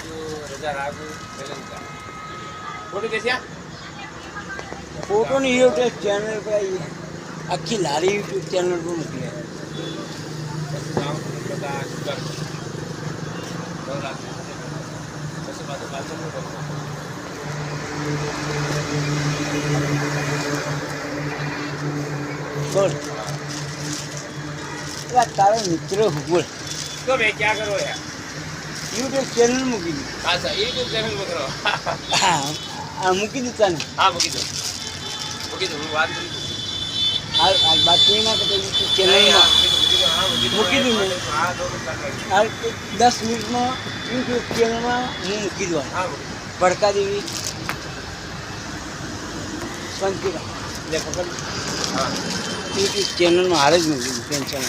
રાજુ રજા રાઘુ શ્રીલંકા ફોટો કે फोटो नहीं यूट्यूब चैनल पे आई है अक्की लारी यूट्यूब चैनल पर मोकले गाँव બધા શુગર પછી પાછું પાછળ बोल तारा मित्र हो बोल तो मैं क्या करो यार यूट्यूब चैनल मूकी दी अच्छा यूट्यूब चैनल में करो हाँ मूकी दी तने हाँ મૂકી દો હું વાત કરી દઉં आ बात नहीं ना तो यूट्यूब चैनल નહીં, में હા, મૂકી દો મૂકી દઉં ને? હા 2 મિનિટ લાગે हाल 10 मिनट में यूट्यूब चैनल में હું મૂકી દઉં હા મૂકી भड़का देवी शांति લે પકડ હા यूट्यूब चैनल में हाल જ મૂકી ટેન્શન